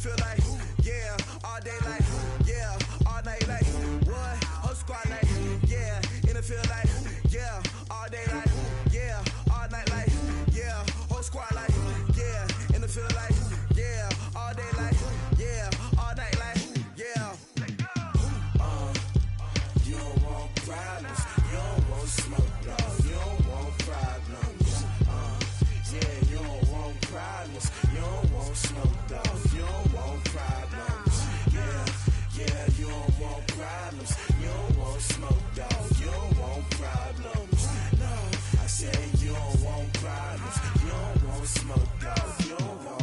feel like, yeah, all day like, yeah, all night like, what? Whole squad like, yeah, in the field like, yeah, all day like, yeah, all night like, yeah, whole squad like, yeah, in the field like, yeah, all day like, yeah, all night like, yeah. You don't want problems, you don't want smoke, no, you don't want problems. Yeah, you don't want problems, you don't want smoke, dog, you don't want problems. Yeah, you don't want problems, you don't want smoke, dog, you don't want problems. No, I said you don't want problems, you don't want smoke, dog, you don't want.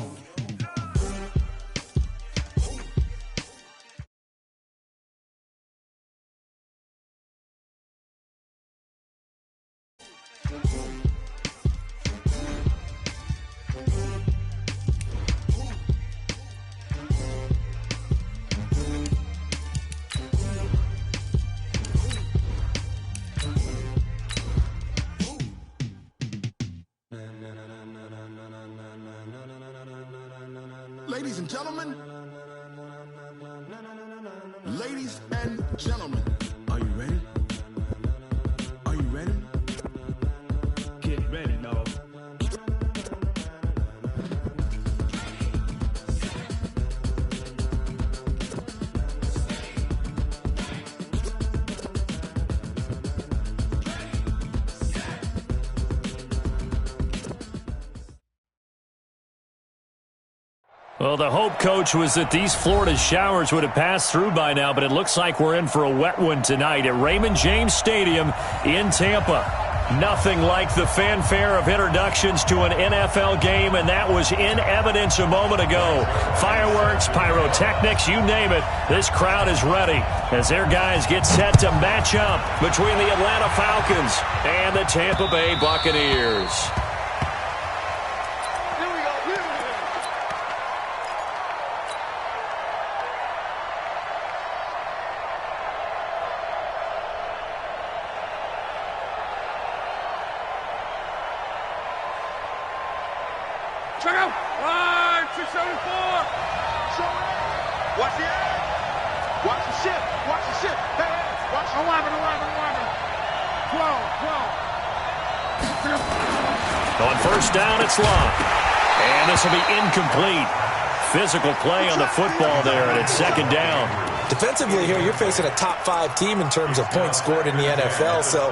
Ladies and gentlemen, are you ready? Are you ready? Get ready, dog. Well, the hope, Coach, was that these Florida showers would have passed through by now, but it looks like we're in for a wet one tonight at Raymond James Stadium in Tampa. Nothing like the fanfare of introductions to an NFL game, and that was in evidence a moment ago. Fireworks, pyrotechnics, you name it. This crowd is ready as their guys get set to match up between the Atlanta Falcons and the Tampa Bay Buccaneers. Check out! 674! Watch the edge! Watch the ship! Watch the ship! Hey, watch the 11. 12. On first down, it's Love. And this will be incomplete. Physical play on the football there, and it's second down. Defensively here, you're facing a top 5 team in terms of points scored in the NFL. So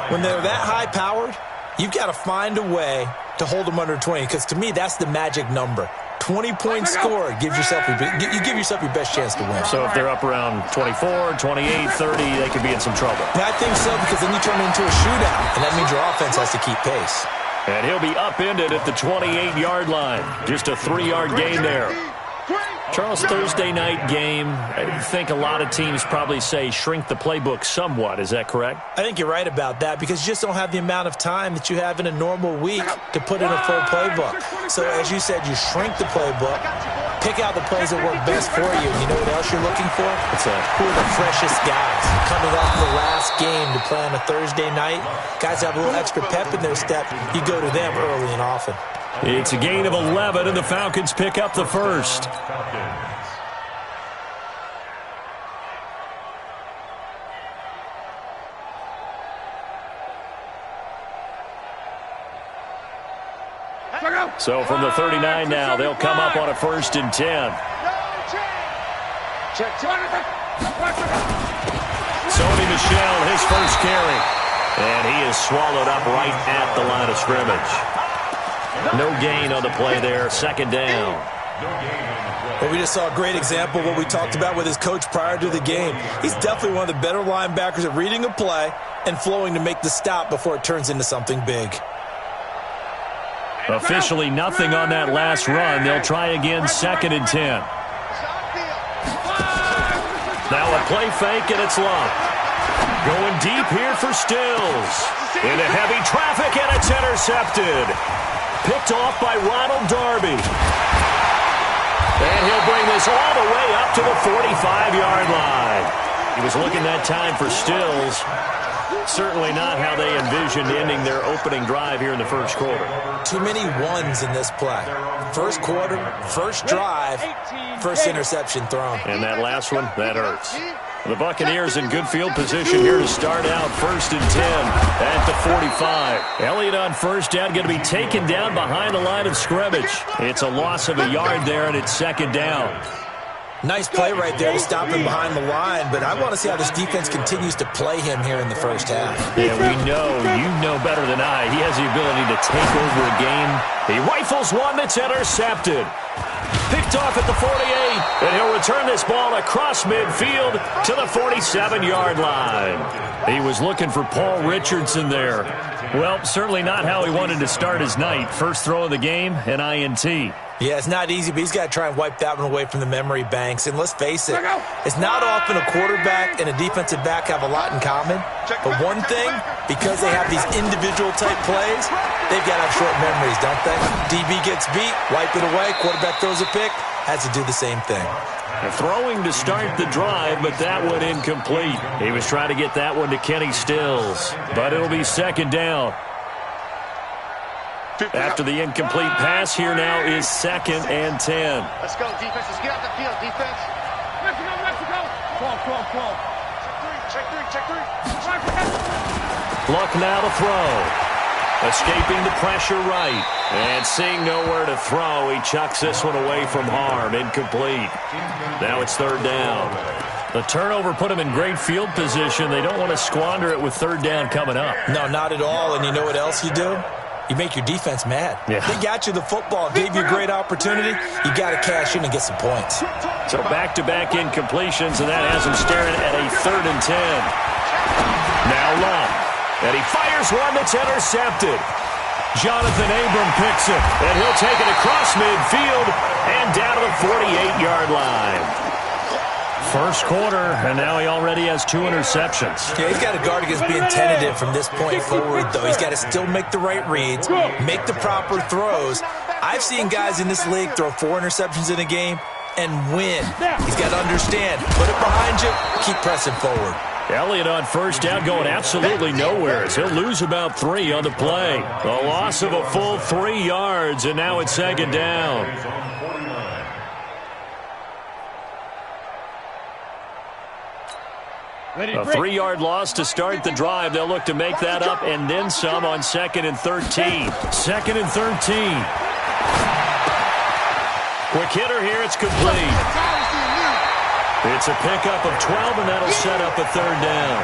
when they're that high-powered, you've got to find a way to hold them under 20, because to me, that's the magic number. 20 points scored gives yourself you give yourself your best chance to win. So if they're up around 24, 28, 30, they could be in some trouble. Yeah, I think so, because then you turn it into a shootout, and that means your offense has to keep pace. And he'll be upended at the 28-yard line. Just a 3-yard gain there. Charles, Thursday night game, I think a lot of teams probably say shrink the playbook somewhat. Is that correct? I think you're right about that, because you just don't have the amount of time that you have in a normal week to put in a full playbook. So as you said, you shrink the playbook, pick out the plays that work best for you. And you know what else you're looking for? Who are the freshest guys coming off the last game to play on a Thursday night? Guys have a little extra pep in their step. You go to them early and often. It's a gain of 11, and the Falcons pick up the first. So from the 39 now, they'll come up on a 1st and 10. Sony Michel, his first carry. And he is swallowed up right at the line of scrimmage. No gain on the play there, second down. Well, we just saw a great example of what we talked about with his coach prior to the game. He's definitely one of the better linebackers at reading a play and flowing to make the stop before it turns into something big. Officially nothing on that last run. They'll try again, 2nd and 10. Now a play fake, and it's Love. Going deep here for Stills. Into heavy traffic, and it's intercepted. Picked off by Ronald Darby. And he'll bring this all the way up to the 45-yard line. He was looking that time for Stills. Certainly not how they envisioned ending their opening drive here in the first quarter. Too many ones in this play. First quarter, first drive, first interception thrown. And that last one, that hurts. The Buccaneers in good field position here to start out 1st and 10 at the 45. Elliott on first down, going to be taken down behind the line of scrimmage. It's a loss of a yard there, and it's 2nd down. Nice play right there to stop him behind the line, but I want to see how this defense continues to play him here in the first half. Yeah, we know, you know better than I, he has the ability to take over a game. He rifles one that's intercepted. Picked off at the 48, and he'll return this ball across midfield to the 47-yard line. He was looking for Paul Richardson there. Well, certainly not how he wanted to start his night. First throw of the game, an INT. Yeah, it's not easy, but he's got to try and wipe that one away from the memory banks. And let's face it, it's not often a quarterback and a defensive back have a lot in common. But one thing, because they have these individual type plays, they've got to have short memories, don't they? DB gets beat, wipe it away, quarterback throws a pick, has to do the same thing. Throwing to start the drive, but that one incomplete. He was trying to get that one to Kenny Stills, but it'll be 2nd down. After the incomplete pass, here now is 2nd and 10. Let's go, defense. Let's get out the field, defense. Mexico. Call. Check three. Luck now to throw. Escaping the pressure right. And seeing nowhere to throw, he chucks this one away from harm. Incomplete. Now it's 3rd down. The turnover put him in great field position. They don't want to squander it with 3rd down coming up. No, not at all. And you know what else you do? You make your defense mad. Yeah. They got you the football, gave you a great opportunity. You got to cash in and get some points. So back-to-back incompletions, and that has him staring at a 3rd and 10. Now Love. And he fires one that's intercepted. Jonathan Abram picks it, and he'll take it across midfield and down to the 48-yard line. First quarter, and now he already has 2 interceptions. Yeah, he's got to guard against being tentative from this point forward, though. He's got to still make the right reads, make the proper throws. I've seen guys in this league throw 4 interceptions in a game and win. He's got to understand, put it behind you, keep pressing forward. Elliott on first down going absolutely nowhere. He'll lose about 3 on the play. A loss of a full 3 yards, and now it's 2nd down. A 3-yard loss to start the drive. They'll look to make that up and then some on 2nd and 13. 2nd and 13. Quick hitter here. It's complete. It's a pickup of 12, and that'll set up a 3rd down.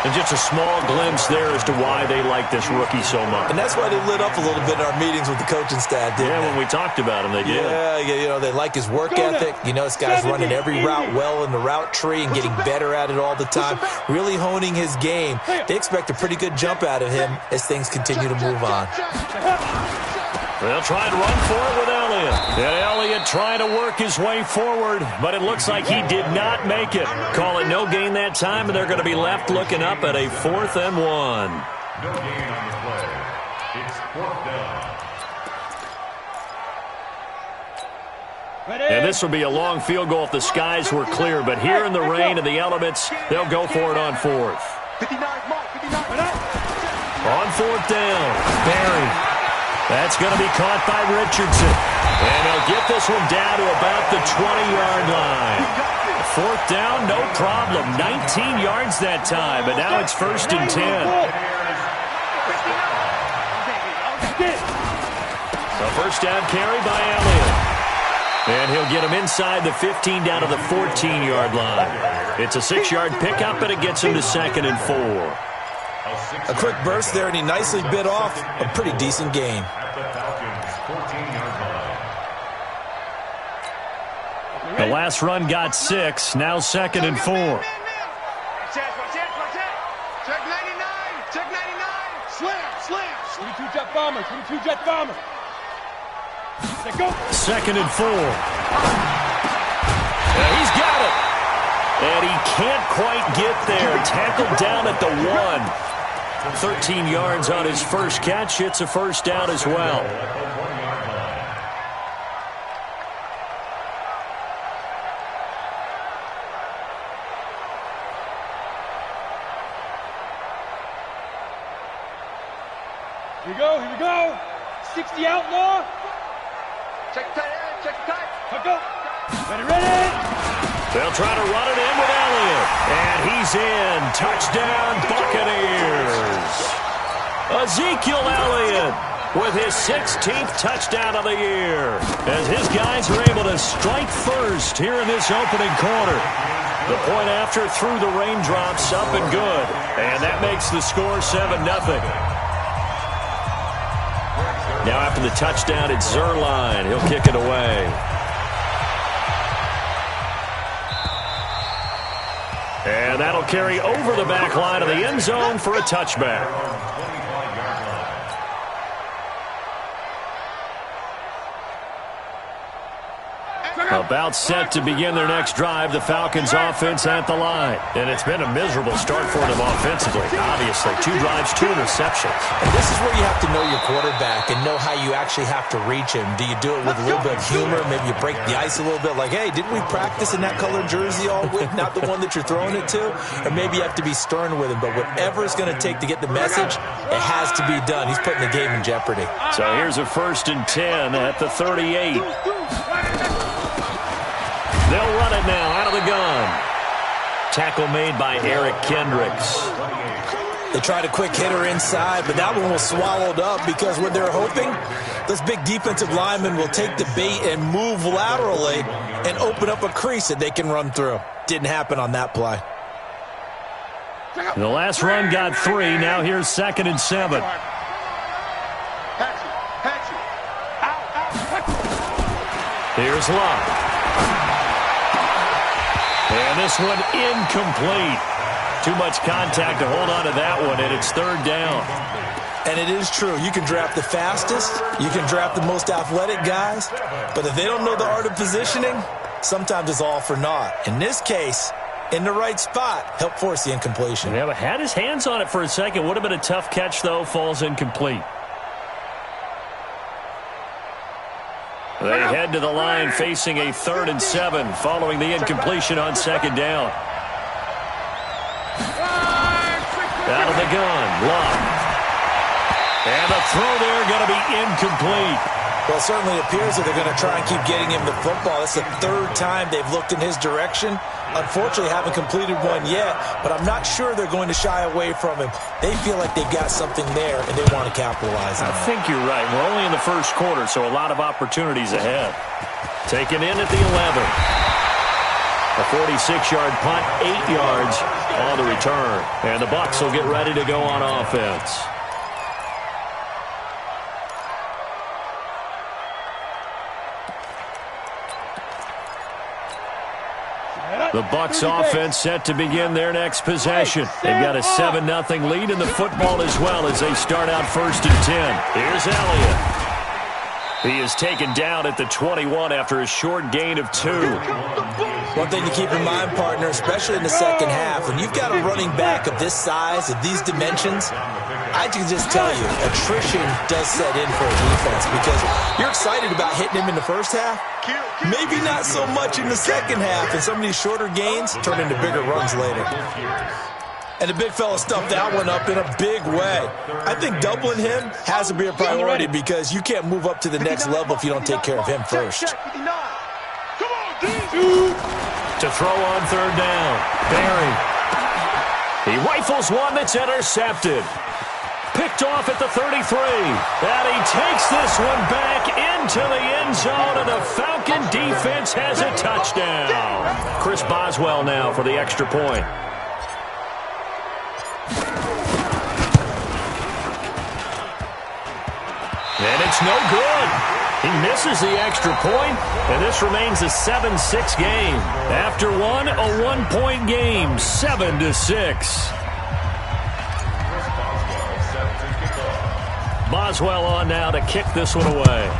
And just a small glimpse there as to why they like this rookie so much. And that's why they lit up a little bit in our meetings with the coaching staff, didn't they? When we talked about him, they did. Yeah, you know, they like his work ethic. You know, this guy's running every route well in the route tree and getting better at it all the time, really honing his game. They expect a pretty good jump out of him as things continue to move on. They'll try and run for it with Elliott. And Elliott trying to work his way forward, but it looks like he did not make it. Call it no gain that time, and they're going to be left looking up at a 4th and 1. No gain on the play. It's 4th down. And this will be a long field goal if the skies were clear, but here in the rain and the elements, they'll go for it on 4th. 59, Mark, 59. On 4th down, Barry. That's going to be caught by Richardson. And he'll get this one down to about the 20-yard line. 4th down, no problem. 19 yards that time, but now it's 1st and 10. So first down carry by Elliott. And he'll get him inside the 15 down to the 14-yard line. It's a 6-yard pickup, and it gets him to 2nd and 4. A quick burst there, and he nicely bit off a pretty decent gain. The last run got 6, now 2nd and 4. Check 99. Check 99. Slam. 22 jet bomber. 22 jet bomber. Let's go. 2nd and 4. And he's got it. And he can't quite get there. Tackled down at the 1. 13 yards on his first catch. It's a first down as well. Here we go, here we go. 60 outlaw. Check tight end, check tight. Let's go. Ready, ready. They'll try to run it in with Elliott. And he's in. Touchdown, Buccaneers. Ezekiel Elliott with his 16th touchdown of the year, as his guys are able to strike first here in this opening quarter. The point after through the raindrops, up and good. And that makes the score 7-0. Now after the touchdown, it's Zerline. He'll kick it away. And that'll carry over the back line of the end zone for a touchback. About set to begin their next drive, the Falcons offense at the line. And it's been a miserable start for them offensively, obviously. 2 drives, 2 interceptions. And this is where you have to know your quarterback and know how you actually have to reach him. Do you do it with a little bit of humor? Maybe you break the ice a little bit, like, hey, didn't we practice in that colored jersey all week? Not the one that you're throwing it to? Or maybe you have to be stern with him. But whatever it's going to take to get the message, it has to be done. He's putting the game in jeopardy. So here's a 1st and 10 at the 38. They'll run it now out of the gun. Tackle made by Eric Kendricks. They tried a quick hitter inside, but that one was swallowed up because what they're hoping, those big defensive linemen will take the bait and move laterally and open up a crease that they can run through. Didn't happen on that play. The last run got 3. Now here's 2nd and 7. Here's Love. And this one incomplete. Too much contact to hold on to that one, and it's 3rd down. And it is true. You can draft the fastest. You can draft the most athletic guys. But if they don't know the art of positioning, sometimes it's all for naught. In this case, in the right spot, help force the incompletion. Yeah, but had his hands on it for a second. Would have been a tough catch, though. Falls incomplete. They head to the line facing a 3rd and 7 following the incompletion on 2nd down. Out of the gun, Love. And the throw there going to be incomplete. Well, it certainly appears that they're going to try and keep getting him the football. It's the 3rd time they've looked in his direction. Unfortunately, haven't completed one yet, but I'm not sure they're going to shy away from him. They feel like they've got something there, and they want to capitalize on it. I think you're right. We're only in the 1st quarter, so a lot of opportunities ahead. Taken in at the 11. A 46-yard punt, 8 yards on the return. And the Bucs will get ready to go on offense. The Bucs offense set to begin their next possession. They've got a 7-0 lead in the football as well as they start out 1st and 10. Here's Elliott. He is taken down at the 21 after a short gain of 2. One thing to keep in mind, partner, especially in the second half, when you've got a running back of this size, of these dimensions, I can just tell you, attrition does set in for a defense because you're excited about hitting him in the first half. Maybe not so much in the second half, and some of these shorter gains turn into bigger runs later. And the big fella stuffed that one up in a big way. I think doubling him has to be a priority because you can't move up to the next level if you don't take care of him first. To throw on 3rd down, Barry. He rifles one that's intercepted. Picked off at the 33. And he takes this one back into the end zone, and the Falcon defense has a touchdown. Chris Boswell now for the extra point. And it's no good. He misses the extra point, and this remains a 7-6 game. After one, a 1-point game, 7-6. Boswell on now to kick this one away.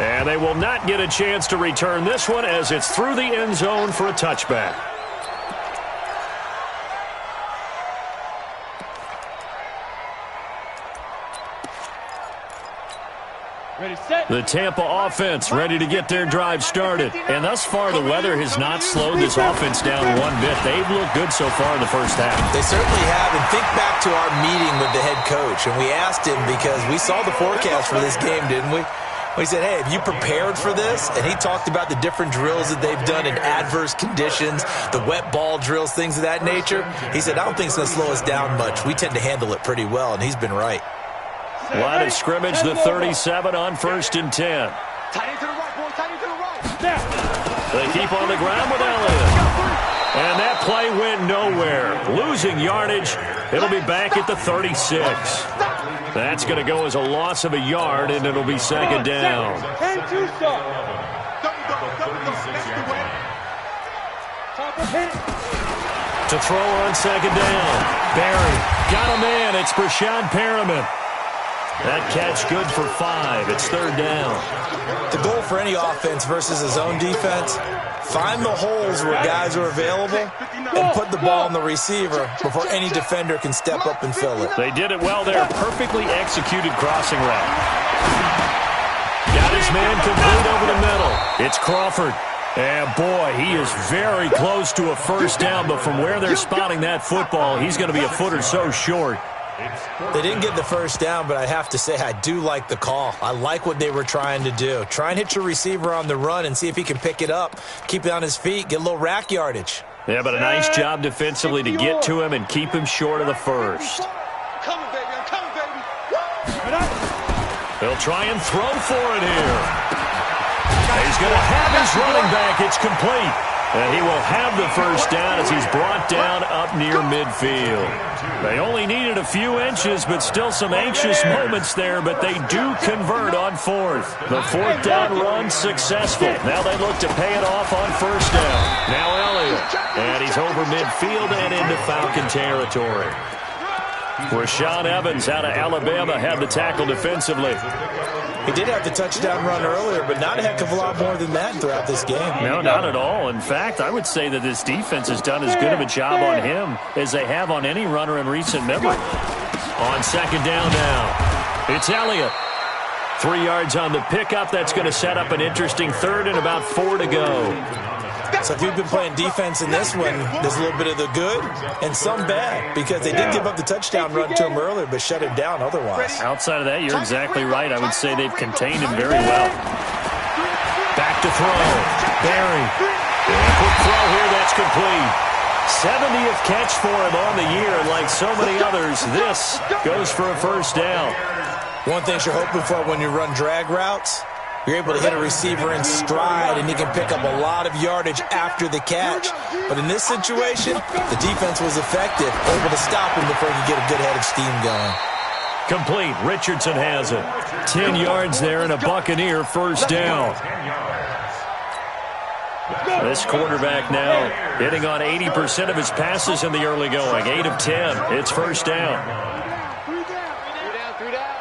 And they will not get a chance to return this one as it's through the end zone for a touchback. The Tampa offense ready to get their drive started. And thus far, the weather has not slowed this offense down one bit. They've looked good so far in the first half. They certainly have. And think back to our meeting with the head coach. And we asked him because we saw the forecast for this game, didn't we? We said, hey, have you prepared for this? And he talked about the different drills that they've done in adverse conditions, the wet ball drills, things of that nature. He said, I don't think it's going to slow us down much. We tend to handle it pretty well, and he's been right. Line of scrimmage, the 37 on 1st and 10. Tight end to the right, boy. Tight end to the right. They keep on the ground with Elliott. And that play went nowhere. Losing yardage. It'll be back at the 36. That's going to go as a loss of a yard, and it'll be second down. To throw on second down. Barry got a man. It's Brashad Perriman. That catch good for 5. It's third down. The goal for any offense versus a zone defense, find the holes where guys are available and put the ball on the receiver before any defender can step up and fill it. They did it well there. Perfectly executed crossing route. Got his man complete over the middle. It's Crawford. And, boy, he is very close to a first down, but from where they're spotting that football, he's going to be a foot or so short. They didn't get the first down, but I have to say I do like the call. I like what they were trying to do. Try and hit your receiver on the run and see if he can pick it up, keep it on his feet, get a little rack yardage. Yeah, but a nice job defensively to get to him and keep him short of the first. I'm coming, baby. I'm coming, baby. They'll try and throw for it here. He's going to have his running back. It's complete. And he will have the first down as he's brought down up near midfield. They only needed a few inches, but still some anxious moments there, but they do convert on 4th. The 4th down run successful. Now they look to pay it off on first down. Now Elliott. And he's over midfield and into Falcon territory. Rashaan Evans out of Alabama had the tackle defensively. He did have the touchdown run earlier, but not a heck of a lot more than that throughout this game. No, not at all. In fact, I would say that this defense has done as good of a job on him as they have on any runner in recent memory. On second down now, it's Elliott. 3 yards on the pickup. That's going to set up an interesting third and about 4 to go. So if you've been playing defense in this one, there's a little bit of the good and some bad, because they did give up the touchdown run to him earlier but shut him down otherwise. Outside of that, you're exactly right. I would say they've contained him very well. Back to throw. Barry. And quick throw here. That's complete. 70th catch for him on the year, and like so many others, this goes for a first down. One thing you're hoping for when you run drag routes, you're able to hit a receiver in stride, and he can pick up a lot of yardage after the catch. But in this situation, the defense was effective, able to stop him before he could get a good head of steam going. Complete. Richardson has it. 10 yards there and a Buccaneer first down. This quarterback now hitting on 80% of his passes in the early going. 8 of 10. It's first down. 3 down.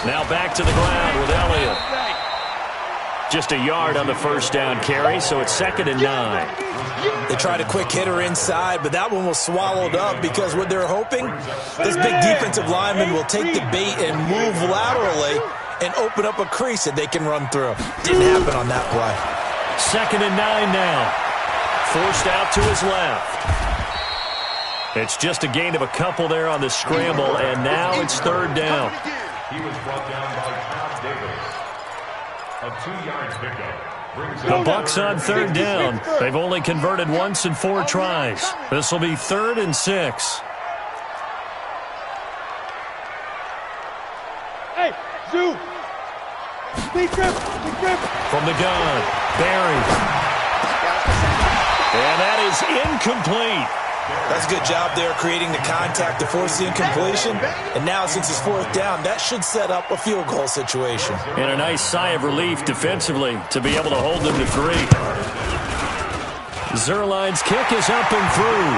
Now back to the ground with Elliott. Just a yard on the first down carry, so it's 2nd and 9. They tried a quick hitter inside, but that one was swallowed up because what they're hoping, this big defensive lineman will take the bait and move laterally and open up a crease that they can run through. Didn't happen on that play. 2nd and 9 now. Forced out to his left. It's just a gain of a couple there on the scramble, and now it's 3rd down. He was brought down by Tom Davis. A 2-yard pickup. The Bucs on 3rd down. They've only converted once in 4 tries. This will be 3rd and 6. Hey, Zoo! Big grip! From the gun, Barry. And that is incomplete. That's a good job there creating the contact to force the incompletion. And now, since it's 4th down, that should set up a field goal situation. And a nice sigh of relief defensively to be able to hold them to 3. Zerline's kick is up and through.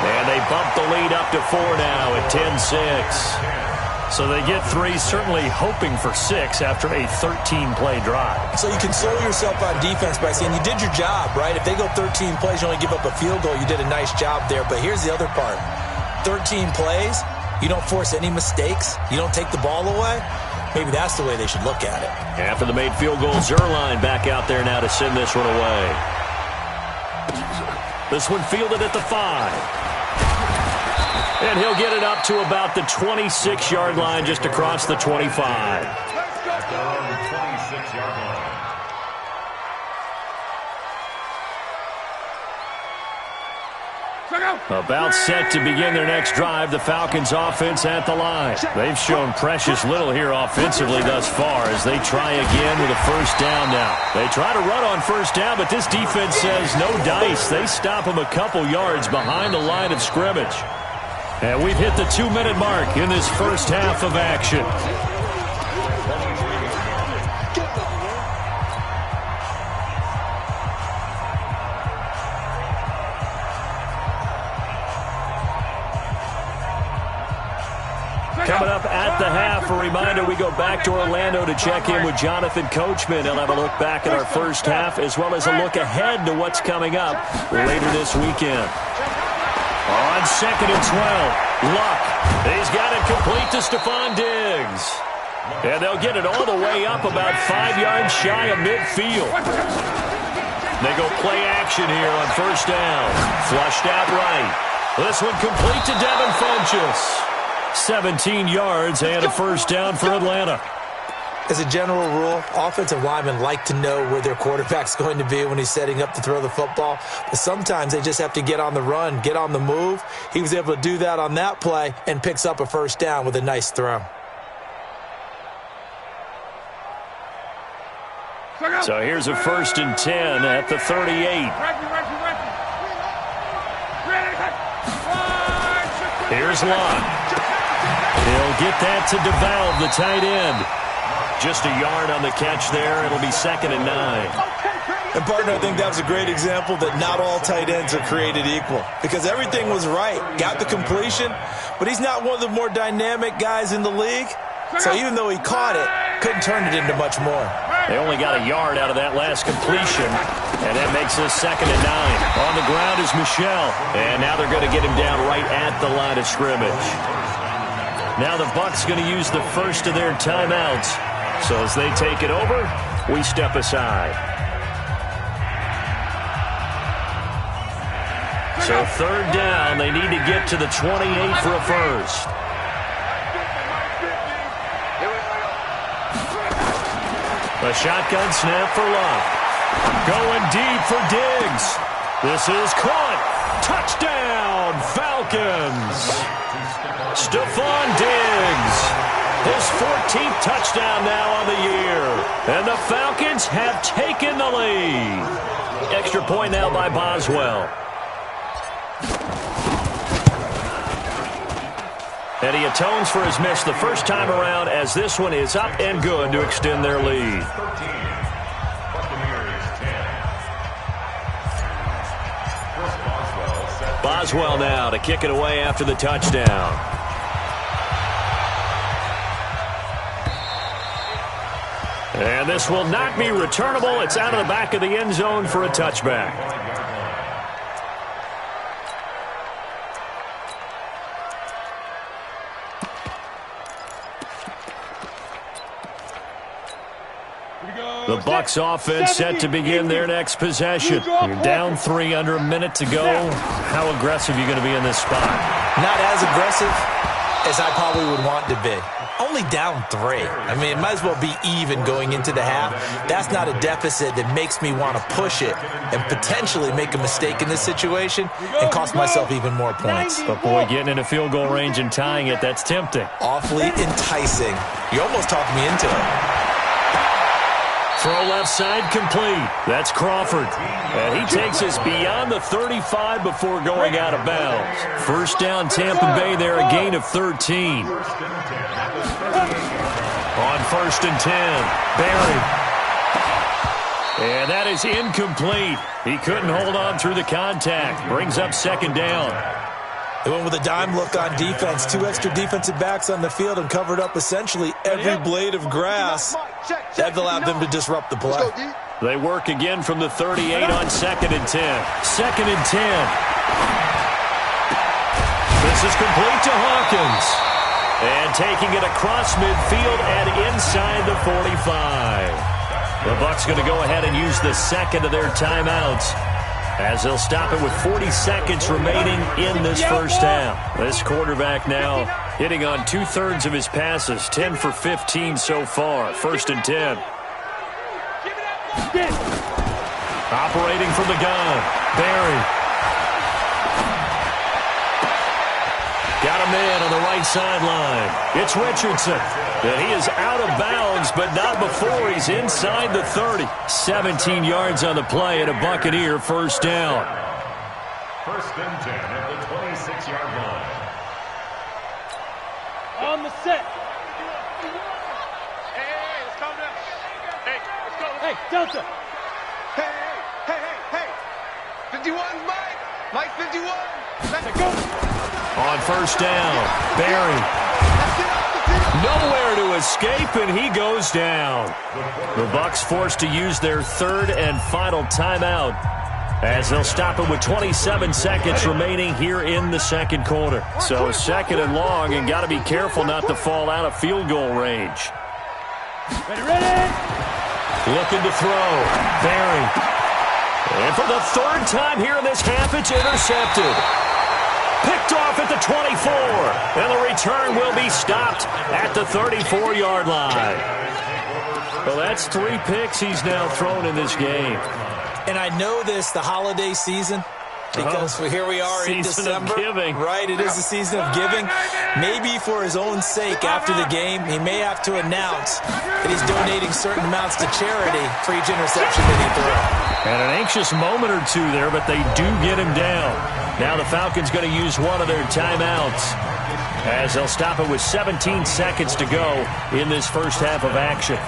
And they bump the lead up to 4 now at 10-6. So they get 3, certainly hoping for 6 after a 13-play drive. So you console yourself on defense by saying you did your job, right? If they go 13 plays, you only give up a field goal, you did a nice job there. But here's the other part. 13 plays, You don't force any mistakes. You don't take the ball away. Maybe that's the way they should look at it. After the made field goal, Zerline back out there now to send this one away. This one fielded at the 5. And he'll get it up to about the 26-yard line, just across the 25. At their own 26-yard line. About set to begin their next drive, the Falcons offense at the line. They've shown precious little here offensively thus far as they try again with a first down now. They try to run on first down, but this defense says no dice. They stop them a couple yards behind the line of scrimmage. And we've hit the 2-minute mark in this first half of action. Coming up at the half, a reminder, we go back to Orlando to check in with Jonathan Coachman. He'll have a look back at our first half as well as a look ahead to what's coming up later this weekend. On 2nd and 12, Luck. He's got it complete to Stephon Diggs. And they'll get it all the way up about 5 yards shy of midfield. They go play action here on first down. Flushed out right. This one complete to Devin Funchess. 17 yards and a first down for Atlanta. As a general rule, offensive linemen like to know where their quarterback's going to be when he's setting up to throw the football. But sometimes they just have to get on the run, get on the move. He was able to do that on that play and picks up a first down with a nice throw. So here's a 1st and 10 at the 38. Here's Luck. He'll get that to DeValve, the tight end. Just a yard on the catch there. It'll be 2nd and 9. And, partner, I think that was a great example that not all tight ends are created equal because everything was right. Got the completion, but he's not one of the more dynamic guys in the league. So even though he caught it, couldn't turn it into much more. They only got a yard out of that last completion, and that makes this 2nd and 9. On the ground is Michel, and now they're going to get him down right at the line of scrimmage. Now the Bucs going to use the first of their timeouts. So as they take it over, we step aside. So 3rd down, they need to get to the 28 for a first. A shotgun snap for Luck. Going deep for Diggs. This is caught. Touchdown, Falcons. Stephon Diggs. His 14th touchdown now on the year. And the Falcons have taken the lead. Extra point now by Boswell. And he atones for his miss the first time around as this one is up and good to extend their lead. Boswell now to kick it away after the touchdown. And this will not be returnable. It's out of the back of the end zone for a touchback. The Bucs offense set to begin their next possession. You're down 3 under a minute to go. How aggressive are you going to be in this spot? Not as aggressive as I probably would want to be. Only down 3. I mean, it might as well be even going into the half. That's not a deficit that makes me want to push it and potentially make a mistake in this situation and cost myself even more points. But, boy, getting in a field goal range and tying it, that's tempting. Awfully enticing. You almost talked me into it. Throw left side complete. That's Crawford. And he takes us beyond the 35 before going out of bounds. First down, Tampa Bay there, a gain of 13. On 1st and 10, Barry. And that is incomplete. He couldn't hold on through the contact. Brings up 2nd down. They went with a dime look on defense. 2 extra defensive backs on the field and covered up essentially every blade of grass. That allowed them to disrupt the play. They work again from the 38 on 2nd and 10. 2nd and 10. This is complete to Hawkins. And taking it across midfield and inside the 45. The Bucs going to go ahead and use the second of their timeouts, as they'll stop it with 40 seconds remaining in this first half. This quarterback now hitting on 2/3 of his passes, 10 for 15 so far. 1st and 10. Operating from the gun, Barry. Got a man on the right sideline. It's Richardson. And he is out of bounds, but not before he's inside the 30. 17 yards on the play and a Buccaneer first down. 1st and 10 at the 26-yard line. On the set. Hey, let's calm down. Hey, let's go. Hey, Delta. Hey. 51's Mike. Mike 51. Let's go. On first down, Barry. Nowhere to escape, and he goes down. The Bucs forced to use their 3rd and final timeout, as they'll stop it with 27 seconds remaining here in the second quarter. So 2nd and long, and got to be careful not to fall out of field goal range. Ready. Looking to throw, Barry. And for the 3rd time here in this half, it's intercepted. Picked off at the 24, and the return will be stopped at the 34-yard line. Well, that's 3 picks he's now thrown in this game. And I know this, the holiday season, because here we are in December. Season of giving. Right, it is the season of giving. Maybe for his own sake after the game, he may have to announce that he's donating certain amounts to charity for each interception that he throws. And an anxious moment or two there, but they do get him down. Now the Falcons going to use one of their timeouts, as they'll stop it with 17 seconds to go in this first half of action.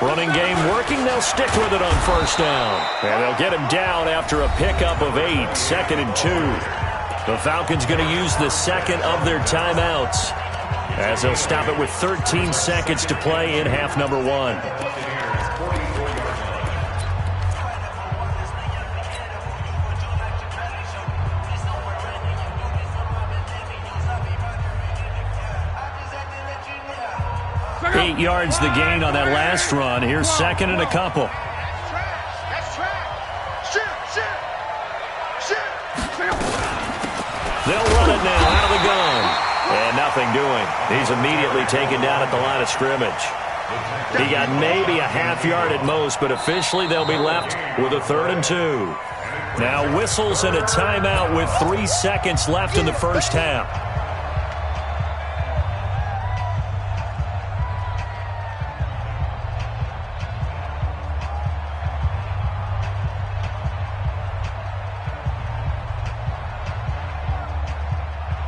Running game working. They'll stick with it on first down. And they'll get him down after a pickup of 8. 2nd and 2. The Falcons going to use the second of their timeouts, as they'll stop it with 13 seconds to play in half number 1. Eight yards the gain on that last run. Here's 2nd and a couple. That's track. Shoot. They'll run it now out of the gun. And nothing doing. He's immediately taken down at the line of scrimmage. He got maybe a half yard at most, but officially they'll be left with a 3rd and 2. Now whistles and a timeout with 3 seconds left in the first half.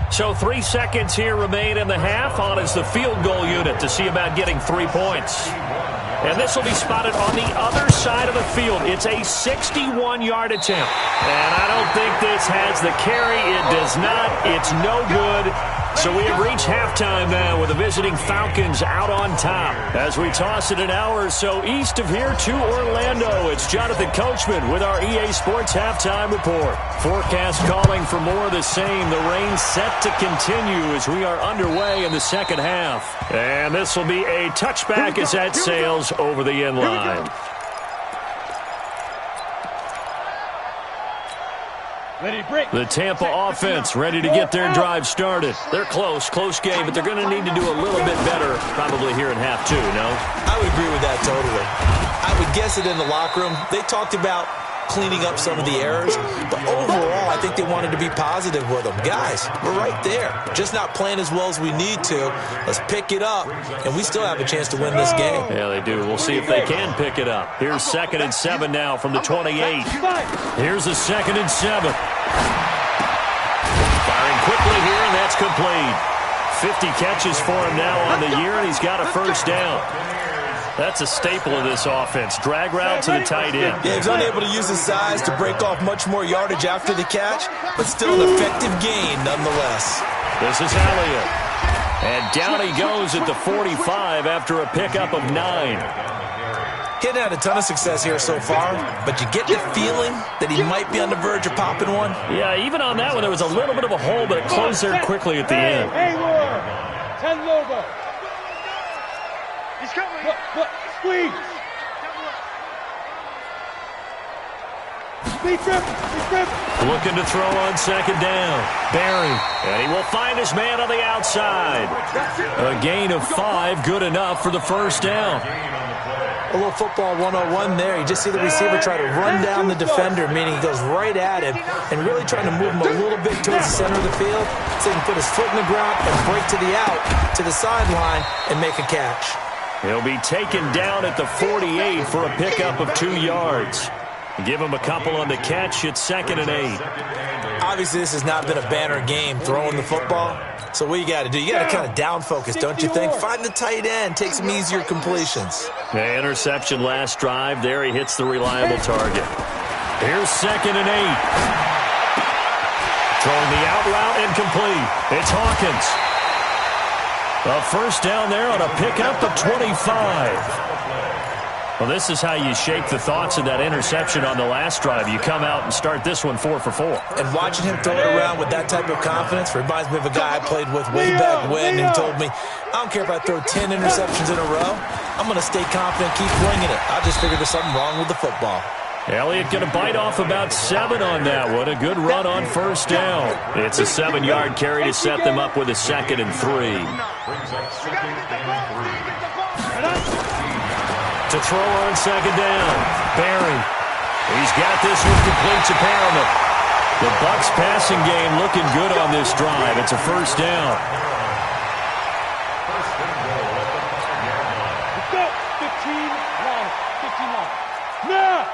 So 3 seconds here remain in the half. On is the field goal unit to see about getting 3 points. And this will be spotted on the other side of the field. It's a 61-yard attempt. And I don't think this has the carry. It does not. It's no good. So we have reached halftime now with the visiting Falcons out on top. As we toss it an hour or so east of here to Orlando, it's Jonathan Coachman with our EA Sports Halftime Report. Forecast calling for more of the same. The rain set to continue as we are underway in the second half. And this will be a touchback as that sails over the end line. The Tampa offense ready to get their drive started. They're close game, but they're going to need to do a little bit better probably here in half 2, no? I would agree with that totally. I would guess it in the locker room. They talked about cleaning up some of the errors. But overall, I think they wanted to be positive with them. Guys, we're right there. Just not playing as well as we need to. Let's pick it up, and we still have a chance to win this game. Yeah, they do. We'll see if they can pick it up. Here's 2nd and 7 now from the 28. Here's a 2nd and 7. Firing quickly here, and that's complete. 50 catches for him now on the year, and he's got a first down. That's a staple of this offense. Drag route to the tight end. Yeah, he's unable to use his size to break off much more yardage after the catch, but still an effective gain nonetheless. This is Elliott. And down he goes at the 45 after a pickup of 9. He hadn't had a ton of success here so far, but you get the feeling that he might be on the verge of popping one. Yeah, even on that one, there was a little bit of a hole, but it closed there quickly at the end. Hey, Ward. 10 logo. He's coming. What? Squeeze. Speed trip. Looking to throw on 2nd down. Barry. And he will find his man on the outside. A gain of 5, good enough for the first down. A little football 101 there. You just see the receiver try to run down the defender, meaning he goes right at him and really trying to move him a little bit towards the center of the field so he can put his foot in the ground and break to the out, to the sideline, and make a catch. He'll be taken down at the 48 for a pickup of 2 yards. Give him a couple on the catch. It's 2nd and 8. Obviously, this has not been a banner game throwing the football. So what you got to do, you got to kind of down focus, don't you think? Find the tight end, take some easier completions. The interception last drive. There he hits the reliable target. Here's 2nd and 8. Throwing the out route incomplete. It's Hawkins. A first down there on a pickup of 25. Well, this is how you shake the thoughts of that interception on the last drive. You come out and start this one 4 for 4. And watching him throw it around with that type of confidence reminds me of a guy I played with way back when who told me, I don't care if I throw 10 interceptions in a row. I'm going to stay confident, keep winging it. I just figured there's something wrong with the football. Elliott going to bite off about 7 on that one. A good run on first down. It's a 7-yard carry to set them up with a 2nd and 3. To throw on 2nd down. Barry. He's got this one complete to Perriman. The Bucs passing game looking good on this drive. It's a first down. Let's go. 15 line. 15 line. Now.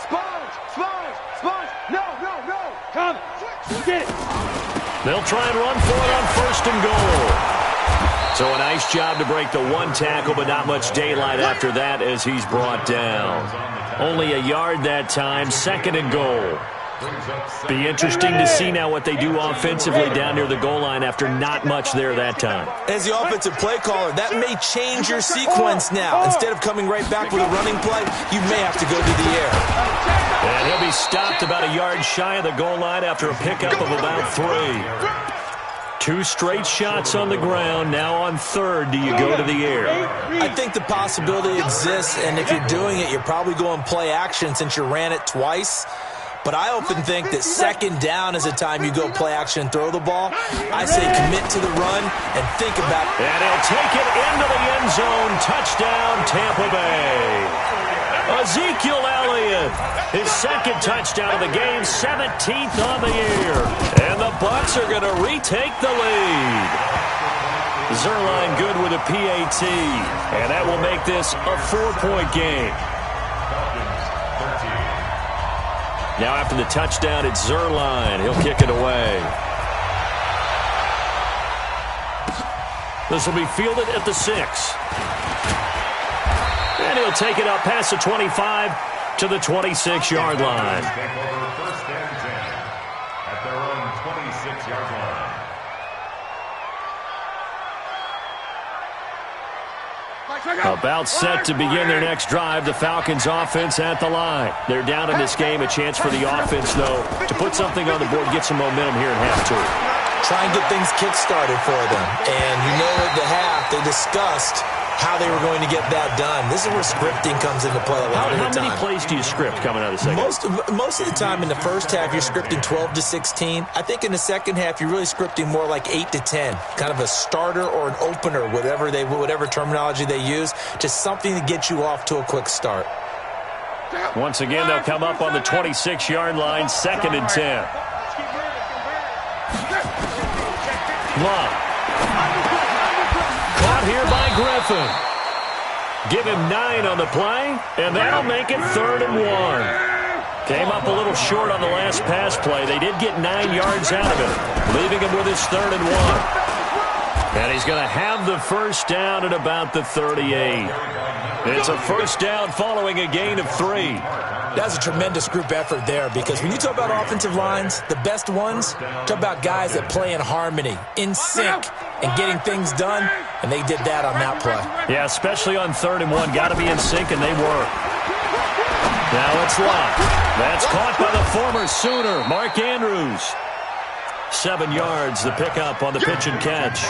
Sponge. No. Come. Get it. They'll try and run for it on 1st and goal. So a nice job to break the 1 tackle, but not much daylight after that as he's brought down. Only a yard that time, 2nd and goal. Be interesting to see now what they do offensively down near the goal line after not much there that time. As the offensive play caller, that may change your sequence now. Instead of coming right back with a running play, you may have to go to the air. And he'll be stopped about a yard shy of the goal line after a pickup of about 3. 2 straight shots on the ground. Now on 3rd, do you go to the air? I think the possibility exists, and if you're doing it, you're probably going play action since you ran it twice. But I often think that 2nd down is a time you go play action and throw the ball. I say commit to the run and think about it. And he'll take it into the end zone. Touchdown, Tampa Bay. Ezekiel Elliott, his 2nd touchdown of the game, 17th on the year. And the Bucs are going to retake the lead. Zuerlein good with a PAT. And that will make this a 4-point game. Now after the touchdown, it's Zuerlein. He'll kick it away. This will be fielded at the 6. And he'll take it up past the 25 to the 26-yard line. First and 10 at their own 26-yard line. About set to begin their next drive. The Falcons offense at the line. They're down in this game. A chance for the offense, though, to put something on the board, get some momentum here in half 2. Try and get things kick-started for them. And you know at the half, they discussed how they were going to get that done. This is where scripting comes into play a lot of the time. How many plays do you script coming out of the second? Most of the time in the first half, you're scripting 12 to 16. I think in the second half, you're really scripting more like 8 to 10, kind of a starter or an opener, whatever terminology they use, just something to get you off to a quick start. Once again, they'll come up on the 26-yard line, 2nd and 10. Love. Caught here by Griffin. Give him 9 on the play, and that'll make it 3rd and 1. Came up a little short on the last pass play. They did get 9 yards out of it, leaving him with his 3rd and 1. And he's going to have the first down at about the 38. It's a first down following a gain of 3. That's a tremendous group effort there, because when you talk about offensive lines, the best ones, talk about guys that play in harmony, in sync, and getting things done, and they did that on that play. Yeah, especially on 3rd and 1. Got to be in sync, and they were. Now it's Locke. That's caught by the former Sooner, Mark Andrews. 7 yards, the pickup on the pitch and catch.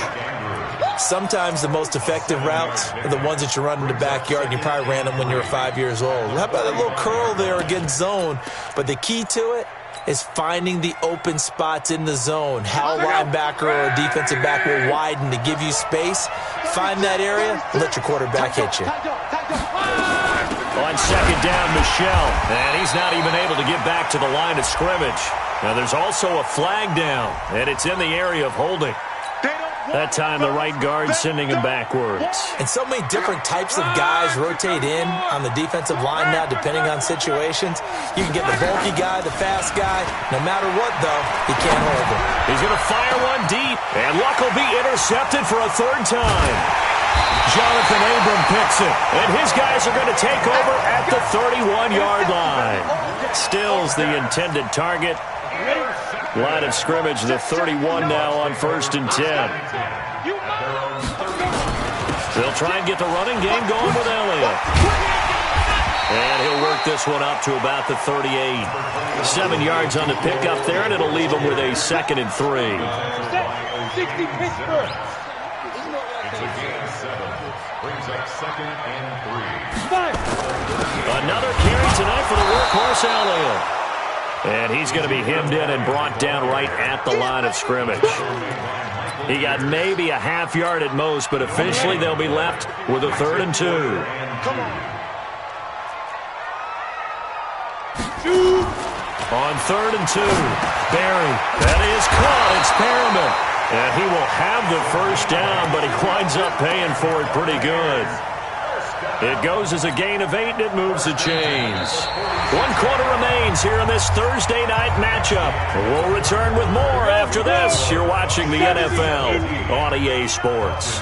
Sometimes the most effective routes are the ones that you run in the backyard, and you probably ran them when you were 5 years old. How about a little curl there against zone? But the key to it is finding the open spots in the zone. How a linebacker or a defensive back will widen to give you space. Find that area, let your quarterback hit you. On 2nd down, Michelle. And he's not even able to get back to the line of scrimmage. Now there's also a flag down, and it's in the area of holding. That time the right guard sending him backwards. And so many different types of guys rotate in on the defensive line now, depending on situations. You can get the bulky guy, the fast guy. No matter what, though, he can't hold him. He's going to fire one deep, and Luck will be intercepted for a 3rd time. Jonathan Abram picks it, and his guys are going to take over at the 31-yard line. Stills the intended target. Line of scrimmage, the 31 now on 1st and 10. They'll try and get the running game going with Elliott. And he'll work this one up to about the 38. 7 yards on the pickup there, and it'll leave him with a 2nd and 3. 60 Pittsburgh. It's a gain of 7. Brings up 2nd and 3. Another carry tonight for the workhorse Elliott. And he's going to be hemmed in and brought down right at the line of scrimmage. He got maybe a half yard at most, but officially they'll be left with a 3rd and 2. On 3rd and 2, Barry. That is caught. It's Perriman. And he will have the first down, but he winds up paying for it pretty good. It goes as a gain of 8, and it moves the chains. 1 quarter remains here in this Thursday night matchup. We'll return with more after this. You're watching the NFL on EA Sports.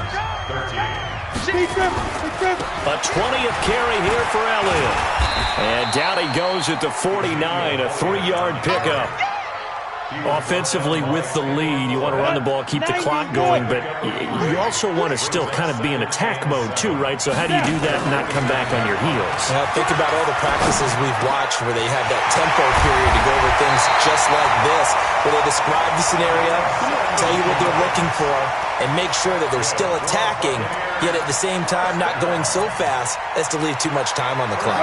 A 20th carry here for Elliott. And down he goes at the 49, a 3-yard pickup. Offensively with the lead, you want to run the ball, keep the clock going, but you also want to still kind of be in attack mode too, right? So how do you do that and not come back on your heels? Now, think about all the practices we've watched where they have that tempo period to go over things just like this, where they describe the scenario, tell you what they're looking for, and make sure that they're still attacking, yet at the same time not going so fast as to leave too much time on the clock.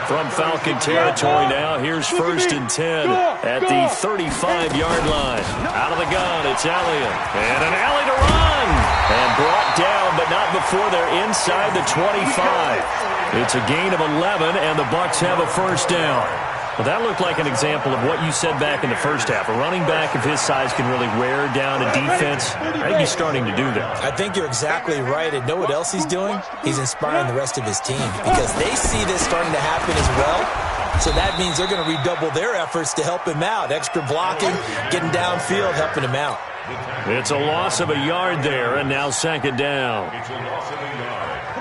From Falcon territory now, here's 1st and 10 at the 35-yard line. Out of the gun, it's Elliott. And an alley to run. And brought down, but not before they're inside the 25. It's a gain of 11, and the Bucs have a first down. Well, that looked like an example of what you said back in the first half. A running back of his size can really wear down a defense. I think he's starting to do that. I think you're exactly right. And know what else he's doing? He's inspiring the rest of his team because they see this starting to happen as well. So that means they're going to redouble their efforts to help him out. Extra blocking, getting downfield, helping him out. It's a loss of a yard there, and now 2nd down.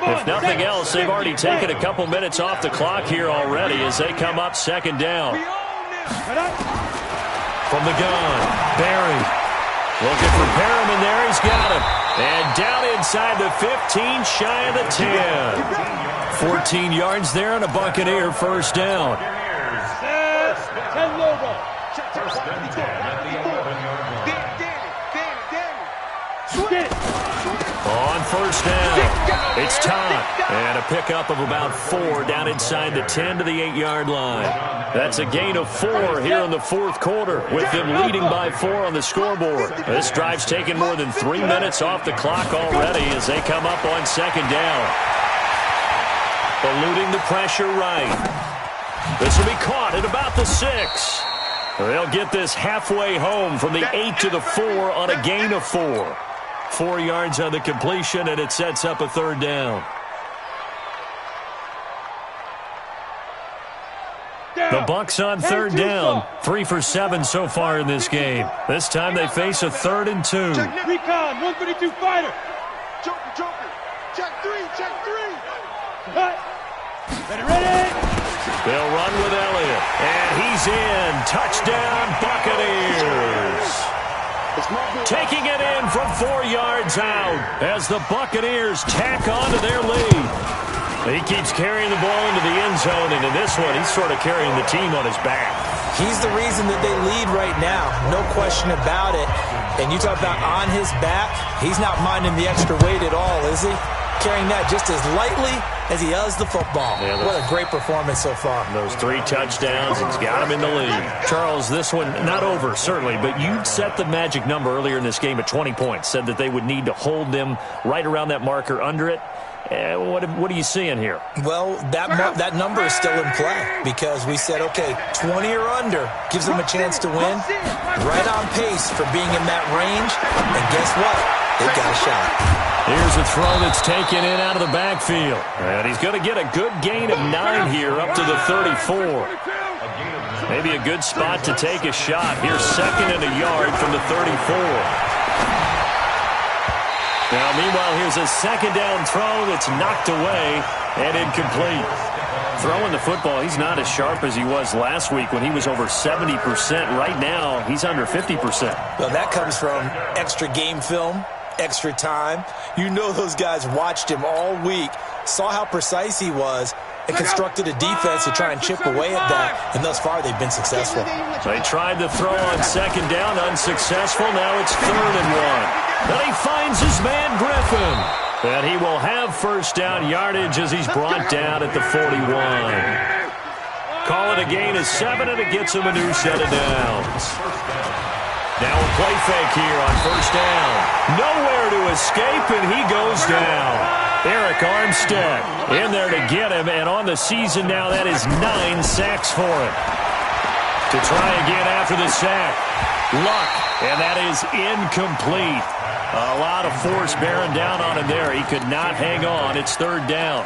If nothing else, they've already taken a couple minutes off the clock here already as they come up 2nd down. From the gun, Barry. Looking for Perriman there. He's got him. And down inside the 15, shy of the 10. 14 yards there and a Buccaneer first down. On first down, it's Todd. And a pickup of about 4 down inside the 10 to the 8-yard line. That's a gain of 4 here in the fourth quarter, with them leading by 4 on the scoreboard. This drive's taken more than 3 minutes off the clock already as they come up on second down. Eluding the pressure right. This will be caught at about the 6. They'll get this halfway home from the 8 to the 4 on a gain of 4. 4 yards on the completion, and it sets up a third down. The Bucs on third down. 3 for 7 so far in this game. This time they face a 3rd and 2. Recon, 132 fighter. Joker. Check 3. Cut. Ready. They'll run with Elliott. And he's in. Touchdown, Buccaneers. Taking it in from 4 yards out as the Buccaneers tack on to their lead. He keeps carrying the ball into the end zone, and in this one, he's sort of carrying the team on his back. He's the reason that they lead right now, no question about it. And you talk about on his back, he's not minding the extra weight at all, is he? Carrying that just as lightly as he does the football. Yeah, what a great performance so far. Those 3 touchdowns, he's got him in the lead. Charles, this one, not over, certainly, but you set the magic number earlier in this game at 20 points, said that they would need to hold them right around that marker under it. What are you seeing here? Well, that number is still in play because we said, okay, 20 or under gives them a chance to win. Right on pace for being in that range. And guess what? They've got a shot. Here's a throw that's taken in out of the backfield. And he's going to get a good gain of 9 here up to the 34. Maybe a good spot to take a shot. Here's 2nd and a yard from the 34. Now, meanwhile, here's a 2nd down throw that's knocked away and incomplete. Throwing the football, he's not as sharp as he was last week when he was over 70%. Right now, he's under 50%. Well, that comes from extra game film, extra time. You know those guys watched him all week, saw how precise he was, and constructed a defense to try and chip away at that. And thus far, they've been successful. They tried to throw on 2nd down, unsuccessful. Now it's 3rd and 1. Then he finds his man Griffin. And he will have first down yardage as he's brought down at the 41. Call it a gain of 7, and it gets him a new set of downs. Now a play fake here on first down. Nowhere to escape, and he goes down. Eric Armstead in there to get him, and on the season now, that is 9 sacks for him. To try again after the sack. Luck, and that is incomplete. A lot of force bearing down on him there. He could not hang on. It's 3rd down.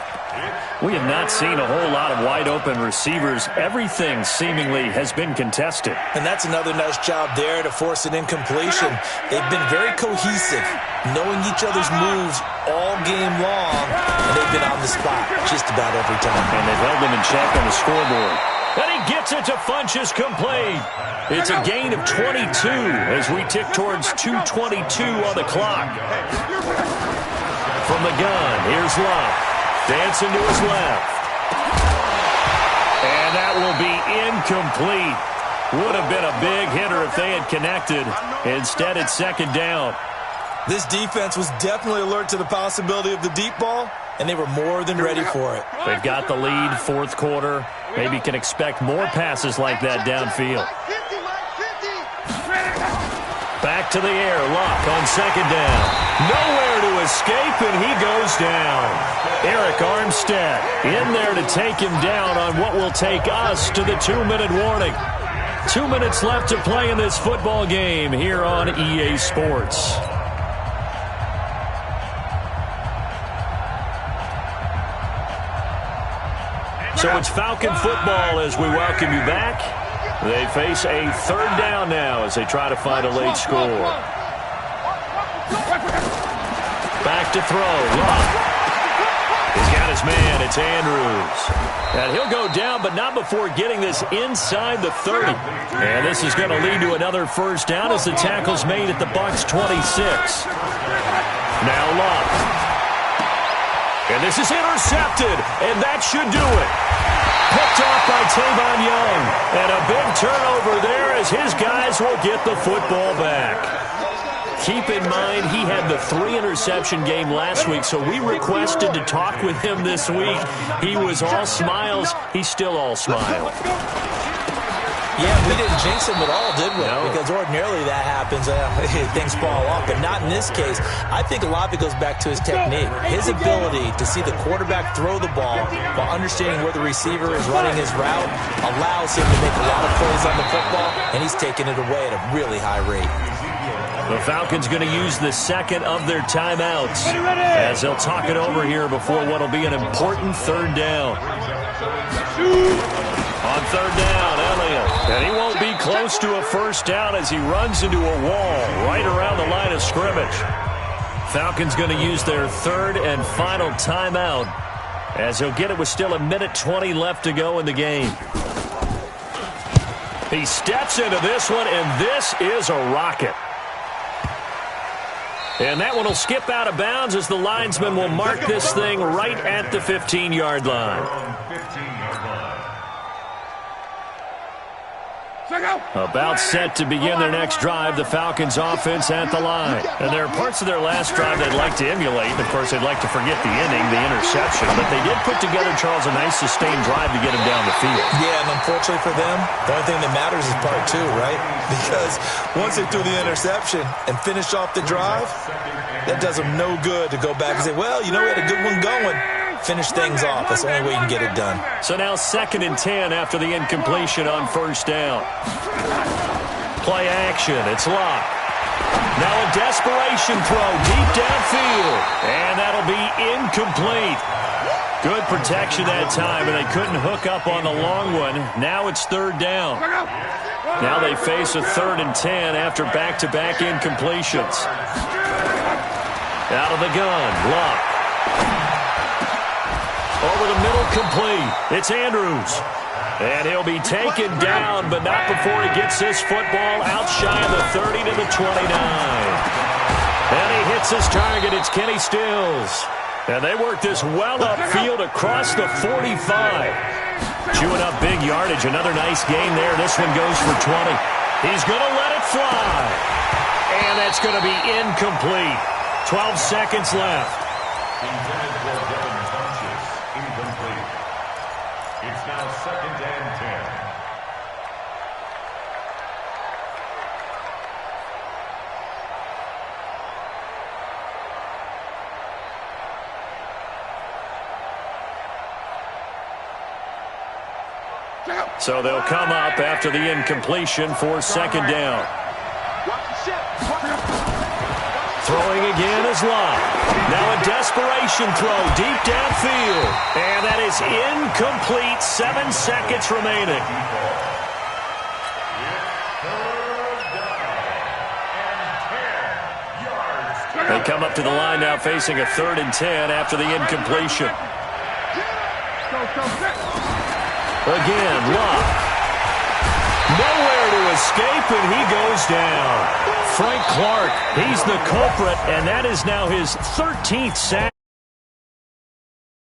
We have not seen a whole lot of wide-open receivers. Everything seemingly has been contested. And that's another nice job there to force an incompletion. They've been very cohesive, knowing each other's moves all game long, and they've been on the spot just about every time. And they've held them in check on the scoreboard. And he gets it to Funchess complete. It's a gain of 22 as we tick towards 2:22 on the clock. From the gun, here's Luck. Dancing to his left. And that will be incomplete. Would have been a big hitter if they had connected. Instead, it's 2nd down. This defense was definitely alert to the possibility of the deep ball, and they were more than ready for it. They've got the lead, 4th quarter. Maybe can expect more passes like that downfield. Back to the air, Luck on 2nd down. Nowhere to escape, and he goes down. Eric Armstead in there to take him down on what will take us to the 2-minute warning. 2 minutes left to play in this football game here on EA Sports. So it's Falcon football as we welcome you back. They face a 3rd down now as they try to find a late score. Back to throw. Luck. He's got his man. It's Andrews. And he'll go down, but not before getting this inside the 30. And this is going to lead to another first down as the tackle's made at the Bucs 26. Now Luck. And this is intercepted, and that should do it. Picked off by Tavon Young. And a big turnover there as his guys will get the football back. Keep in mind, he had the 3-interception game last week, so we requested to talk with him this week. He was all smiles. He's still all smile. Yeah, we didn't jinx him at all, did we? No. Because ordinarily that happens, things fall off. But not in this case. I think a lot of it goes back to his technique. His ability to see the quarterback throw the ball while understanding where the receiver is running his route allows him to make a lot of plays on the football, and he's taking it away at a really high rate. The Falcons going to use the second of their timeouts as they'll talk it over here before what will be an important third down. On third down, Elliott. And he won't be close to a first down as he runs into a wall right around the line of scrimmage. Falcons going to use their third and final timeout as he'll get it with still 1:20 left to go in the game. He steps into this one, and this is a rocket. And that one will skip out of bounds as the linesman will mark this thing right at the 15-yard line. About set to begin their next drive, the Falcons offense at the line. And there are parts of their last drive they'd like to emulate. Of course, they'd like to forget the inning, the interception. But they did put together, Charles, a nice sustained drive to get him down the field. Yeah, and unfortunately for them, the only thing that matters is part two, right? Because once they threw the interception and finished off the drive, that does them no good to go back and say, well, you know, we had a good one going. Finish things off. That's the only way you can get it done. So now 2nd and 10 after the incompletion on first down. Play action. It's locked. Now a desperation throw deep downfield. And that'll be incomplete. Good protection that time, and they couldn't hook up on the long one. Now it's third down. Now they face a 3rd and 10 after back-to-back incompletions. Out of the gun. Lock. Over the middle, complete. It's Andrews. And he'll be taken down, but not before he gets this football out shy of the 30 to the 29. And he hits his target. It's Kenny Stills. And they work this well upfield across the 45. Chewing up big yardage. Another nice gain there. This one goes for 20. He's going to let it fly. And that's going to be incomplete. 12 seconds left. It's now 2nd and 10. So they'll come up after the incompletion for 2nd down. Throwing again is Love. Now a desperation throw deep downfield. And that is incomplete. 7 seconds remaining. They come up to the line now facing a 3rd and 10 after the incompletion. Again, Love. Nowhere to escape, and he goes down. Frank Clark, he's the culprit, and that is now his 13th sack.